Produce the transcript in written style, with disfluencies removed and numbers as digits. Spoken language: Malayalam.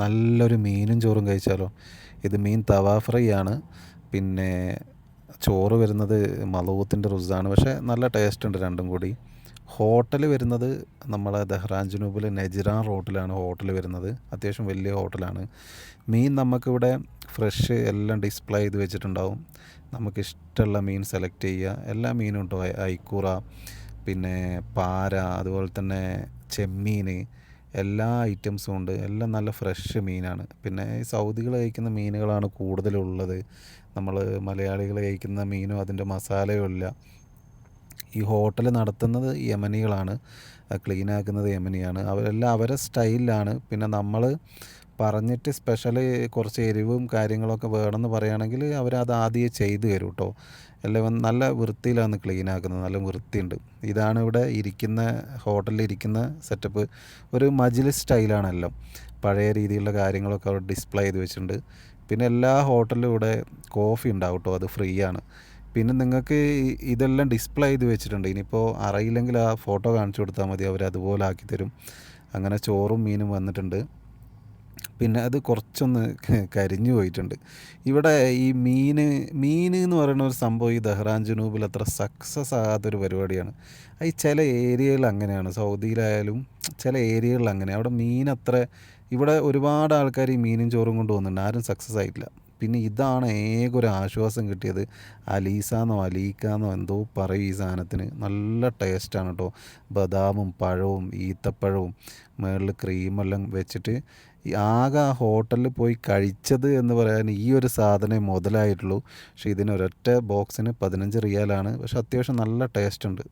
നല്ലൊരു മീനും ചോറും കഴിച്ചാലോ. ഇത് മീൻ തവ ഫ്രൈ ആണ്. പിന്നെ ചോറ് വരുന്നത് മലൂത്തിൻ്റെ റുസാണ്. പക്ഷേ നല്ല ടേസ്റ്റ് ഉണ്ട് രണ്ടും കൂടി. ഹോട്ടൽ വരുന്നത് നമ്മളെ ദഹ്റാൻ ജുനൂബിൽ നെജ്റാൻ റോട്ടിലാണ് ഹോട്ടൽ വരുന്നത്. അത്യാവശ്യം വലിയ ഹോട്ടലാണ്. മീൻ നമുക്കിവിടെ ഫ്രഷ് എല്ലാം ഡിസ്പ്ലേ ചെയ്ത് വെച്ചിട്ടുണ്ടാവും. നമുക്കിഷ്ടമുള്ള മീൻ സെലക്ട് ചെയ്യുക. എല്ലാ മീനും ഉണ്ടോ, ഐക്കൂറ, പിന്നെ പാര, അതുപോലെ തന്നെ ചെമ്മീൻ, എല്ലാ ഐറ്റംസും ഉണ്ട്. എല്ലാം നല്ല ഫ്രഷ് മീനാണ്. പിന്നെ ഈ സൗദികൾ കഴിക്കുന്ന മീനുകളാണ് കൂടുതലുള്ളത്. നമ്മൾ മലയാളികൾ കഴിക്കുന്ന മീനും അതിൻ്റെ മസാലയും ഇല്ല. ഈ ഹോട്ടൽ നടത്തുന്നത് യമനികളാണ്, ക്ലീനാക്കുന്നത് യമനിയാണ്. അവരെല്ലാം അവരെ സ്റ്റൈലിലാണ്. പിന്നെ നമ്മൾ പറഞ്ഞിട്ട് സ്പെഷ്യൽ കുറച്ച് എരിവും കാര്യങ്ങളൊക്കെ വേണമെന്ന് പറയുകയാണെങ്കിൽ അവരത് ആദ്യമേ ചെയ്തു തരും കേട്ടോ. എല്ലാം നല്ല വൃത്തിയിലാണ് ക്ലീനാക്കുന്നത്, നല്ല വൃത്തിയുണ്ട്. ഇതാണ് ഇവിടെ ഇരിക്കുന്ന ഹോട്ടലിൽ ഇരിക്കുന്ന സെറ്റപ്പ്. ഒരു മജ്ലിസ് സ്റ്റൈലാണെല്ലാം. പഴയ രീതിയിലുള്ള കാര്യങ്ങളൊക്കെ അവിടെ ഡിസ്പ്ലേ ചെയ്ത് വെച്ചിട്ടുണ്ട്. പിന്നെ എല്ലാ ഹോട്ടലിലും ഇവിടെ കോഫി ഉണ്ടാവും കേട്ടോ, അത് ഫ്രീ ആണ്. പിന്നെ നിങ്ങൾക്ക് ഇതെല്ലാം ഡിസ്പ്ലേ ചെയ്ത് വെച്ചിട്ടുണ്ട്. ഇനിയിപ്പോൾ അറിയില്ലെങ്കിൽ ആ ഫോട്ടോ കാണിച്ചു കൊടുത്താൽ മതി, അവർ അതുപോലെ ആക്കി തരും. അങ്ങനെ ചോറും മീനും വന്നിട്ടുണ്ട്. പിന്നെ അത് കുറച്ചൊന്ന് കരിഞ്ഞു പോയിട്ടുണ്ട്. ഇവിടെ ഈ മീൻ എന്ന് പറയുന്ന ഒരു സംഭവം ഈ ദഹ്റാൻ ജുനൂബിൽ അത്ര സക്സസ് ആകാത്തൊരു പരിപാടിയാണ്. ഈ ചില ഏരിയകൾ അങ്ങനെയാണ്, സൗദിയിലായാലും ചില ഏരിയകളിൽ അങ്ങനെ. അവിടെ മീൻ അത്ര, ഇവിടെ ഒരുപാട് ആൾക്കാർ ഈ മീനും ചോറും കൊണ്ട് പോകുന്നുണ്ട്, ആരും സക്സസ് ആയിട്ടില്ല. പിന്നെ ഇതാണ് ഏക ഒരു ആശ്വാസം കിട്ടിയത്. അലീസാന്നോ അലീക്കാന്നോ എന്തോ പറയും ഈ സാധനത്തിന്. നല്ല ടേസ്റ്റാണ് കേട്ടോ. ബദാമും പഴവും ഈത്തപ്പഴവും മുകളിൽ ക്രീമെല്ലാം വെച്ചിട്ട് ഈ ആകെ ആ ഹോട്ടലിൽ പോയി കഴിച്ചത് എന്ന് പറയാൻ ഈ ഒരു സാധനമേ മുതലായിട്ടുള്ളൂ. പക്ഷേ ഇതിന് ഒരൊറ്റ ബോക്സിന് 15 റിയാലാണ്. പക്ഷെ അത്യാവശ്യം നല്ല ടേസ്റ്റ് ഉണ്ട്.